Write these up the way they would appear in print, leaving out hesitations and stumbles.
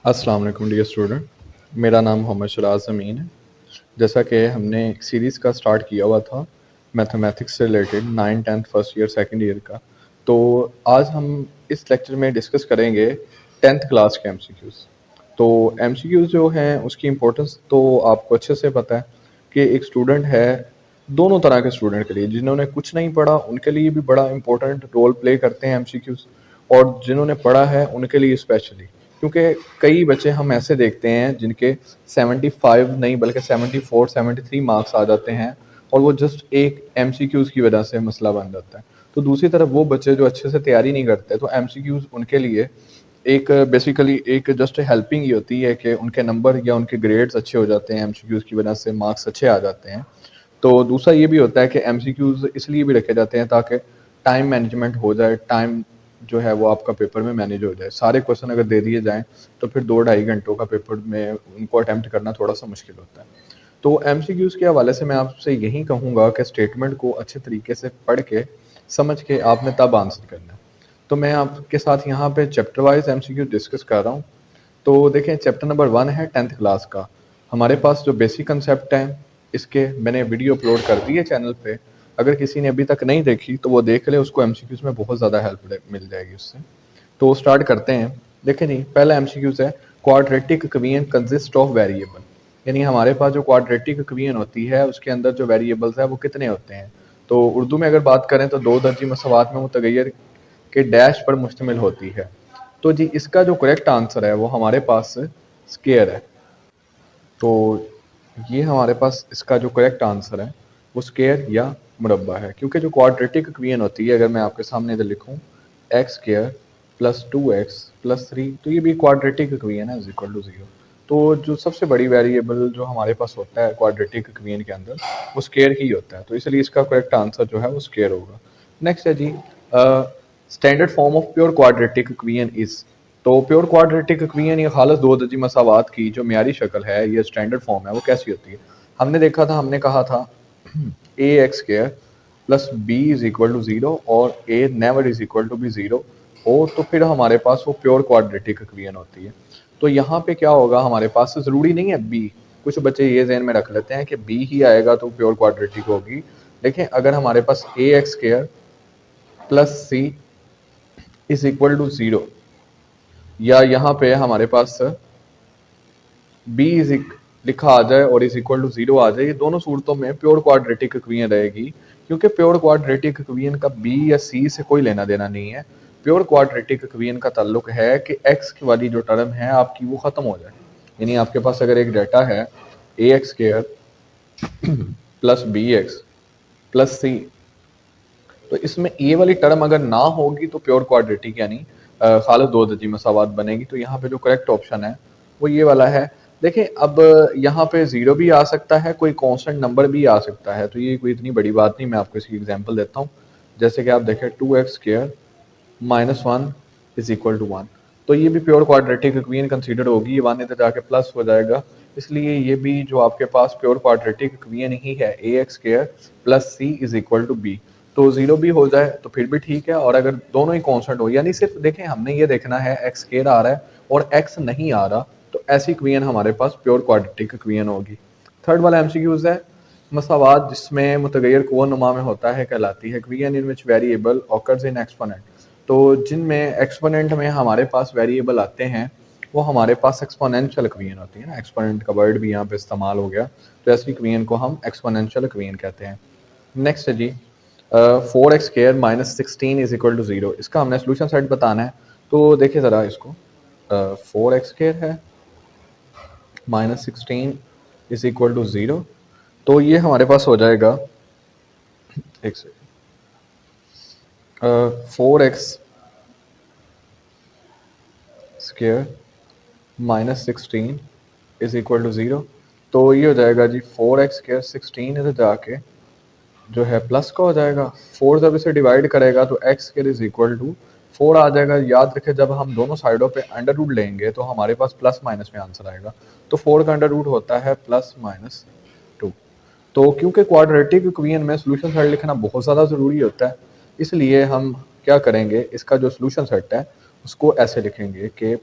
अस्सलाम वालेकुम dear student, मेरा नाम मोहम्मद शराज अमीन है। जैसा कि हमने एक सीरीज़ का स्टार्ट किया हुआ था मैथमेटिक्स से related 9, 10th first year second year का, तो आज हम इस लेक्चर में डिस्कस करेंगे 10th क्लास के एमसीक्यूज़। तो एमसीक्यूज़ जो हैं उसकी इम्पोर्टेंस तो आपको अच्छे से पता है कि एक स्टूडेंट है, दोनों तरह के स्टूडेंट के लिए, जिन्होंने कुछ नहीं पढ़ा उनके लिए भी बड़ा इंपॉर्टेंट रोल प्ले करते हैं एमसीक्यूज़, और जिन्होंने पढ़ा है उनके लिए स्पेशली, क्योंकि कई बच्चे हम ऐसे देखते हैं जिनके 75 नहीं बल्कि 74 73 मार्क्स आ जाते हैं, और वो जस्ट एक एमसीक्यूज़ की वजह से मसला बन जाता है। तो दूसरी तरफ वो बच्चे जो अच्छे से तैयारी नहीं करते, तो एमसीक्यूज़ उनके लिए एक बेसिकली एक जस्ट हेल्पिंग ही होती है कि उनके नंबर या उनके ग्रेड्स अच्छे हो जाते हैं, एमसीक्यूज़ की वजह से मार्क्स अच्छे आ जाते हैं। तो दूसरा ये भी होता है कि एमसीक्यूज़ इसलिए भी रखे जाते हैं ताकि टाइम मैनेजमेंट हो जाए, टाइम जो है वो आपका पेपर में मैनेज हो जाए। सारे क्वेश्चन अगर दे दिए जाएँ तो फिर 2 ढाई घंटों का पेपर में उनको अटेम्प्ट करना थोड़ा-सा मुश्किल होता है। तो एमसीक्यूज़ के हवाले से मैं आपसे यही कहूँगा कि स्टेटमेंट को अच्छे तरीके से पढ़ के, समझ के आपने तब आंसर करना है। तो मैं आपके साथ यहाँ पे चैप्टर वाइज़ एमसीक्यू डिस्कस कर रहा हूँ। तो देखें, चैप्टर नंबर 1 है 10th क्लास का। हमारे पास जो बेसिक कंसेप्ट हैं, इसके मैंने वीडियो अपलोड कर दी है चैनल पे। अगर किसी ने अभी तक नहीं देखी तो वो देख ले, उसको एमसीक्यूज़ में बहुत ज़्यादा हेल्प मिल जाएगी उससे। तो स्टार्ट करते हैं। देखें जी, पहला एमसीक्यूज़ है quadratic equation consist of variable. यानी हमारे पास जो क्वाड्रेटिक इक्वेशन होती है उसके अंदर जो वेरिएबल्स है वो कितने होते हैं। तो उर्दू में अगर बात करें तो दो दर्जी मसवात में मुतगैर के डैश पर मुश्तमिल होती है। तो जी इसका जो करेक्ट आंसर है वो हमारे पास स्क्वायर है। तो ये हमारे पास इसका जो करेक्ट आंसर है वो स्क्वायर या मुरब्बा है, क्योंकि जो क्वाड्रेटिक इक्वेशन होती है, अगर मैं आपके सामने इधर लिखूं x square plus 2x plus 3, तो ये भी क्वाड्रेटिक इक्वेशन है इज इक्वल टू 0। तो जो सबसे बड़ी वेरिएबल जो हमारे पास होता है क्वाड्रेटिक इक्वेशन के अंदर वो स्क्वायर ही होता है, तो इसलिए इसका करेक्ट आंसर जो है वो स्क्वायर होगा। नेक्स्ट है जी, standard form of pure quadratic equation is. तो प्योर क्वाड्रेटिक इक्वेशन या खालस दो दर्जी मसावात की जो म्यारी शक्ल है, ये स्टैंडर्ड फॉर्म है, वो कैसी होती है। हमने देखा था, हमने कहा था a x square plus b is equal to 0 और a never is equal to b 0 हो, तो फिर हमारे पास वो प्योर क्वाड्रेटिक इक्वेशन होती है। तो यहाँ पे क्या होगा, हमारे पास ज़रूरी नहीं है बी, कुछ बच्चे ये जहन में रख लेते हैं कि बी ही आएगा तो प्योर क्वाड्रेटिक होगी। देखें, अगर हमारे पास a x square plus c is equal to 0, या यहाँ पे हमारे पास बी इज लिखा आ जाए और इज इक्वल टू 0 आ जाए, ये दोनों सूरतों में प्योर क्वाड्रेटिक इक्वेशन रहेगी, क्योंकि प्योर क्वाड्रेटिक इक्वेशन का बी या सी से कोई लेना देना नहीं है। प्योर क्वाड्रेटिक इक्वेशन का ताल्लुक है कि एक्स की वाली जो टर्म है आपकी वो खत्म हो जाए। यानी आपके पास अगर एक डाटा है a x square plus b x plus c, तो इसमें ए वाली टर्म अगर ना होगी तो प्योर क्वाड्रेटिक यानी खालिद दो दर्जी मसावात बनेगी। तो यहाँ पे जो करेक्ट ऑप्शन है वो ये वाला है। देखिए, अब यहाँ पे 0 भी आ सकता है, कोई कांस्टेंट नंबर भी आ सकता है, तो ये कोई इतनी बड़ी बात नहीं। मैं आपको इसकी एग्जांपल देता हूँ। जैसे कि आप देखें 2x square minus 1 is equal to 1, तो ये भी प्योर क्वाड्रेटिक इक्वेशन कंसीडर होगी, ये 1 इधर जाके प्लस हो जाएगा, इसलिए ये भी जो आपके पास प्योर क्वाड्रेटिक इक्वेशन ही है a x square plus c is equal to b. तो 0 भी हो जाए तो फिर भी ठीक है, और अगर दोनों ही कांस्टेंट हो, यानी सिर्फ देखें हमने ये देखना है एक्स स्क्वायर आ रहा है और एक्स नहीं आ रहा, तो ऐसी इक्वेशन हमारे पास प्योर क्वाड्रेटिक इक्वेशन होगी। थर्ड वाला एमसीक्यूज है मसावात जिसमें मुतगैर कुव्वा-नुमा में होता है कहलाती है equation in which variable occurs in exponent. तो जिनमें एक्सपोनेंट में हमारे पास वेरिएबल आते हैं वो हमारे पास एक्सपोनेंशियल इक्वेशन होती है ना, एक्सपोनेंट का वर्ड भी यहाँ पे इस्तेमाल हो गया, तो ऐसी इक्वेशन को हम एक्सपोनेंशियल इक्वेशन कहते हैं। नेक्स्ट है जी, 4x square minus 16 is equal to 0, इसका हमने सोल्यूशन सेट बताना है। तो देखिए ज़रा इसको, 4x स्क्वायर है माइनस 16 इज इक्वल टू 0, तो ये हमारे पास हो जाएगा, एक second, 4x square minus 16 is equal to 0, तो ये हो जाएगा जी 4x स्क्वायर 16 इधर जाके जो है प्लस का हो जाएगा, 4 जब इसे डिवाइड करेगा तो x square is equal to 4 आ जाएगा। याद रखें, जब हम दोनों साइडों पे अंडर रूट लेंगे तो हमारे पास प्लस माइनस में आंसर आएगा, तो 4 का अंडर रूट होता है प्लस माइनस 2। तो क्योंकि क्वाड्रेटिक इक्वेशन में सोल्यूशन सेट लिखना बहुत ज़्यादा ज़रूरी होता है, इसलिए हम क्या करेंगे, इसका जो सोल्यूशन सेट है उसको ऐसे लिखेंगे कि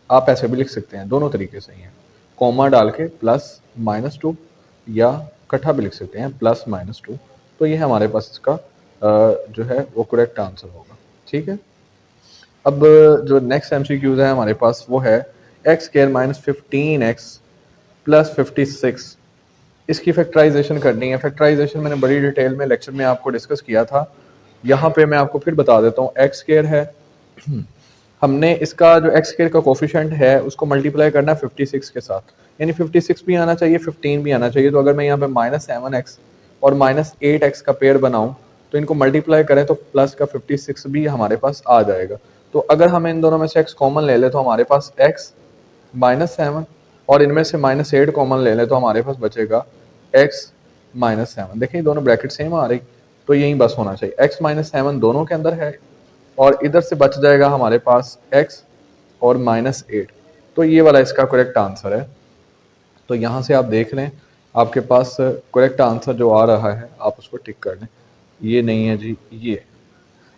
आप ऐसे भी लिख सकते हैं, दोनों तरीके से ही हैं, कॉमा डाल के प्लस माइनस टू, या इकट्ठा भी लिख सकते हैं प्लस माइनस टू। तो ये हमारे पास इसका जो है वो करेक्ट आंसर होगा। ठीक है, अब जो नेक्स्ट एमसीक्यूज है हमारे पास वो है x square minus 15x plus 56। इसकी फैक्टराइजेशन करनी है। फैक्टराइजेशन मैंने बड़ी डिटेल में लेक्चर में आपको डिस्कस किया था, यहाँ पे मैं आपको फिर बता देता हूँ। एक्स स्क्वायर है, हमने इसका जो एक्स स्क्वायर का कोफिशिएंट है उसको मल्टीप्लाई करना है 56 के साथ, यानी 56 भी आना चाहिए, 15 भी आना चाहिए। तो अगर मैं यहाँ पे -7x और -8x का पेयर बनाऊं तो इनको मल्टीप्लाई करें तो प्लस का 56 भी हमारे पास आ जाएगा। तो अगर हम इन दोनों में से x कॉमन ले लें तो हमारे पास x -7 और इनमें से -8 कॉमन ले लें तो हमारे पास बचेगा x -7। देखिए दोनों ब्रैकेट सेम आ रही, तो यही बस होना चाहिए। x -7 दोनों के अंदर है और इधर से बच जाएगा हमारे पास x और -8। तो ये वाला इसका करेक्ट आंसर है। तो यहाँ से आप देख लें, आपके पास करेक्ट आंसर जो आ रहा है आप उसको टिक कर लें। ये नहीं है जी, ये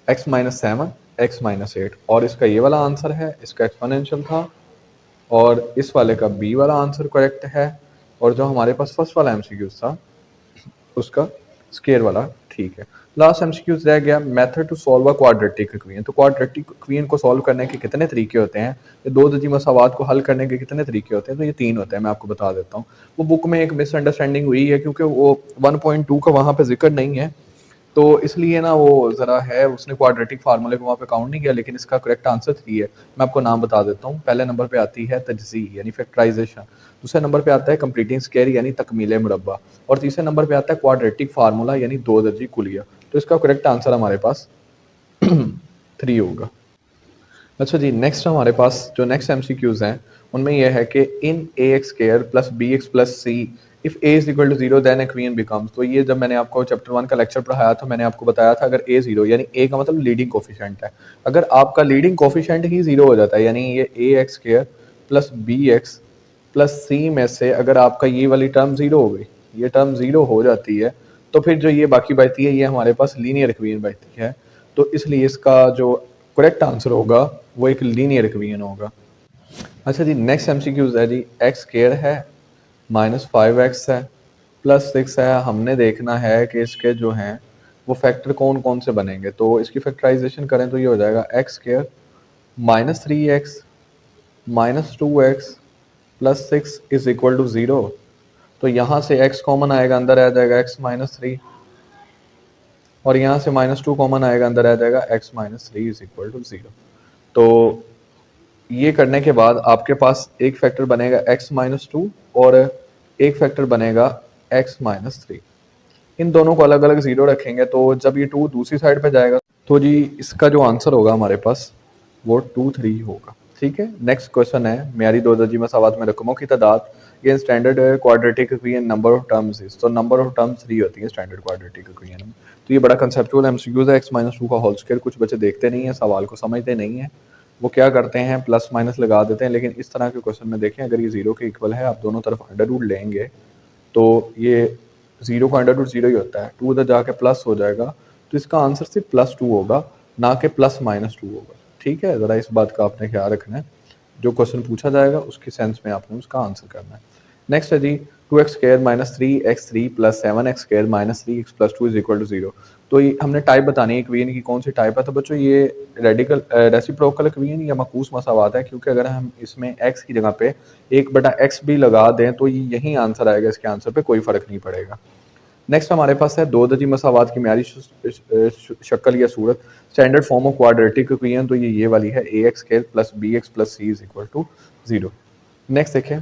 x -7 x -8 और इसका ये वाला आंसर है, इसका एक्सपोनेंशियल था, और इस वाले का बी वाला आंसर करेक्ट है। और जो हमारे पास फर्स्ट वाला एमसीक्यूज था उसका स्केयर वाला ठीक है। लास्ट एमसीक्यूज रह गया method to solve a quadratic equation. तो क्वाड्रेटिक इक्वेशन को सॉल्व करने के कितने तरीके होते हैं, ये दो दजी मसावात को हल करने के कितने तरीके होते हैं, तो ये 3 होते हैं। मैं आपको बता देता हूँ। वो बुक में एक मिसअंडरस्टैंडिंग हुई है क्योंकि वो 1.2 का वहाँ पे जिक्र नहीं है, तो इसलिए ना वो ज़रा है, उसने क्वाड्रेटिक फार्मूले को वहाँ पे काउंट नहीं किया, लेकिन इसका करेक्ट आंसर 3 है। मैं आपको नाम बता देता हूँ। पहले नंबर पे आती है तजज़ी यानी फैक्टराइजेशन, दूसरे नंबर पे आता है कंप्लीटिंग स्क्वायर यानी तकमील मुरब्बा, और तीसरे नंबर पे आता है क्वाड्रेटिक फार्मूला यानी दो दर्जी कुलिया। तो इसका करेक्ट आंसर हमारे पास 3 होगा। अच्छा जी, नेक्स्ट हमारे पास जो नेक्स्ट एमसीक्यूज हैं उनमें यह है कि in a x square plus b x plus c if a is equal to 0 then equation becomes. तो ये जब मैंने आपको चैप्टर 1 का लेक्चर पढ़ाया था मैंने आपको बताया था अगर ए 0 यानी ए का मतलब लीडिंग कोफिशिएंट है, अगर आपका लीडिंग कोफिशिएंट ही 0 हो जाता है यानी ये a x square plus b x plus c में से अगर आपका ये वाली टर्म 0 हो गई, ये टर्म 0 हो जाती है, तो फिर जो ये बाकी बचती है ये हमारे पास लीनियर इक्वेशन बचती है। तो इसलिए इसका जो करेक्ट आंसर होगा वो एक लीनियर इक्वेशन होगा। अच्छा जी, नेक्स्ट एमसीक्यूज है जी एक्स स्क्वायर है -5x है प्लस 6 है। हमने देखना है कि इसके जो हैं वो फैक्टर कौन कौन से बनेंगे। तो इसकी फैक्टराइजेशन करें तो ये हो जाएगा x square -3x -2x plus 6 is equal to 0। तो यहाँ से x कॉमन आएगा, अंदर आ जाएगा x -3, और यहाँ से -2 कॉमन आएगा, अंदर आ जाएगा x -3 इज इक्वल टू 0। तो ये करने के बाद आपके पास एक फैक्टर बनेगा x -2 और एक फैक्टर बनेगा x -3। इन दोनों को अलग अलग 0 रखेंगे, तो जब ये 2 दूसरी साइड पे जाएगा तो जी इसका जो आंसर होगा हमारे पास वो 2 3 होगा। ठीक है, नेक्स्ट क्वेश्चन है म्यारी दो दर्जी मसावात में रकमों की तादाद ये standard quadratic equation number of terms is. तो नंबर ऑफ टर्म्स 3 होती है स्टैंडर्ड क्वाड्रेटिक इक्वेशन में। तो ये बड़ा कंसेप्चुअल एमसीक्यूज है। x -2 का होल स्क्वायर कुछ बच्चे देखते नहीं है, सवाल को समझते नहीं है, वो क्या करते हैं प्लस माइनस लगा देते हैं। लेकिन इस तरह के क्वेश्चन में देखें अगर ये 0 के इक्वल है आप दोनों तरफ अंडर रूट लेंगे तो ये 0 का अंडर रूट 0 ही होता है, 2 उधर जाके प्लस हो जाएगा, तो इसका आंसर सिर्फ +2 होगा, ना कि +-2 होगा। ठीक है, ज़रा इस बात का आपने ख्याल रखना है। जो क्वेश्चन पूछा जाएगा उसके सेंस में आपने उसका आंसर करना है। नेक्स्ट है जी 2x² -3x3 + 7x² -3x + 2 is equal to 0। तो ये हमने टाइप बतानी है इक्वेशन की कौन सी टाइप है। तो बच्चों ये रेडिकल रेसिप्रोकल इक्वेशन या माकूस मसावात है, क्योंकि अगर हम इसमें x की जगह पे 1/x भी लगा दें तो यही आंसर आएगा, इसके आंसर पे कोई फर्क नहीं पड़ेगा। नेक्स्ट हमारे पास है दो दजी मसावात की म्यारी शक्ल या सूरत standard form of quadratic equation. तो ये वाली है ax² + bx + c is equal to 0। Next देखें,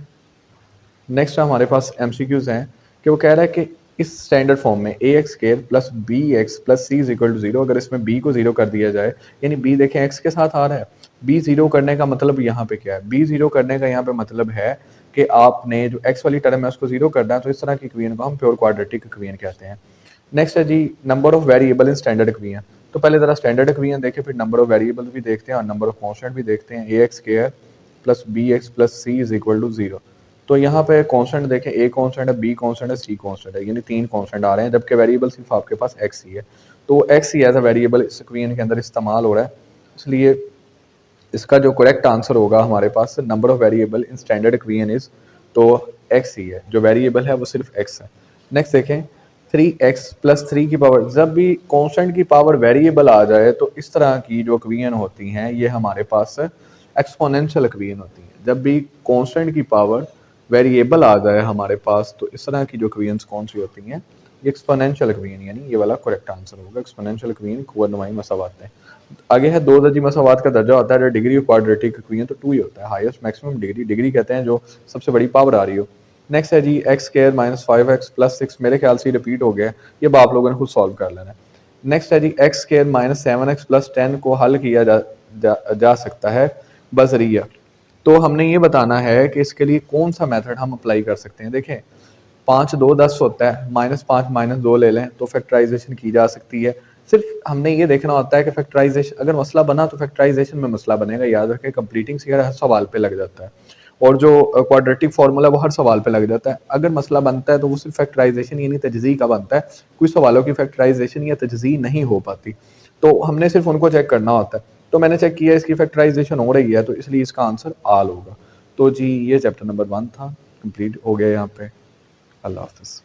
नेक्स्ट हमारे पास एमसीक्यूज हैं कि वो कह रहा है कि इस स्टैंडर्ड फॉर्म में ax² + bx + c is equal to 0 अगर इसमें b को 0 कर दिया जाए, यानी b देखें x के साथ आ रहा है, b 0 करने का मतलब यहाँ पे क्या है, b 0 करने का यहाँ पे मतलब है कि आपने जो x वाली टर्म है उसको 0 करना है। तो इस तरह की इक्वेशन को हम प्योर क्वाड्रेटिक इक्वेशन कहते हैं। नेक्स्ट है जी number of variable in standard equation. तो पहले जरा स्टैंडर्ड इक्वेशन देखें, फिर नंबर ऑफ वेरिएबल भी देखते हैं और नंबर ऑफ कॉन्स्टेंट भी देखते हैं। ax² + bx + c is equal to 0। तो यहाँ पे कांस्टेंट देखें, a कांस्टेंट है, b कांस्टेंट है, c कांस्टेंट है, यानी 3 कांस्टेंट आ रहे हैं, जबकि वेरिएबल सिर्फ आपके पास x ही है। तो x ही एज अ वेरिएबल इस इक्वेशन के अंदर इस्तेमाल हो रहा है, इसलिए इसका जो करेक्ट आंसर होगा हमारे पास number of variable in standard equation is, तो x ही है, जो वेरिएबल है वो सिर्फ x है। नेक्स्ट देखें 3x प्लस 3 की पावर, जब भी कांस्टेंट की पावर वेरिएबल आ जाए तो इस तरह की जो इक्वेशन होती हैं ये हमारे पास एक्सपोनेंशियल इक्वेशन होती हैं। जब भी कांस्टेंट की पावर वेरिएबल आ जाए हमारे पास तो इस तरह की जो इक्वेशंस कौन सी होती हैं, ये एक्सपोनेंशियल इक्वेशन, यानी ये वाला करेक्ट आंसर होगा एक्सपोनेंशियल इक्वेशन, कुआनुमाई मसावात है। आगे है दो दर्जी मसावात का दर्जा होता है डिग्री ऑफ क्वाड्रेटिक इक्वेशन, तो 2 ही होता है, हाईएस्ट मैक्सिमम डिग्री, डिग्री कहते हैं जो सबसे बड़ी पावर आ रही हो। नेक्स्ट है जी x square minus 5x plus 6, मेरे ख्याल से रिपीट हो गया, ये आप लोगों ने खुद सॉल्व कर लेना है। नेक्स्ट है जी x square minus 7x plus 10 को हल किया जा सकता है बजरिया, तो हमने ये बताना है कि इसके लिए कौन सा मेथड हम अप्लाई कर सकते हैं। देखें 5 2 10 होता है, -5 -2 ले लें तो फैक्टराइजेशन की जा सकती है। सिर्फ हमने ये देखना होता है कि फैक्टराइजेशन अगर मसला बना तो फैक्टराइजेशन में मसला बनेगा, याद रखें कंप्लीटिंग फिगर हर सवाल पे लग जाता है और जो क्वाड्रेटिक फार्मूला वो हर सवाल पे लग जाता है। अगर मसला बनता है तो वो सिर्फ फैक्टराइजेशन यानी तजज़ी का बनता है, कुछ सवालों की फैक्टराइजेशन या तजज़ी नहीं हो पाती, तो हमने सिर्फ उनको चेक करना होता है। तो मैंने चेक किया इसकी फैक्टराइजेशन हो रही है तो इसलिए इसका आंसर आल होगा। तो जी ये चैप्टर नंबर 1 था, कंप्लीट हो गया यहाँ पे। अल्लाह हाफ़िज़।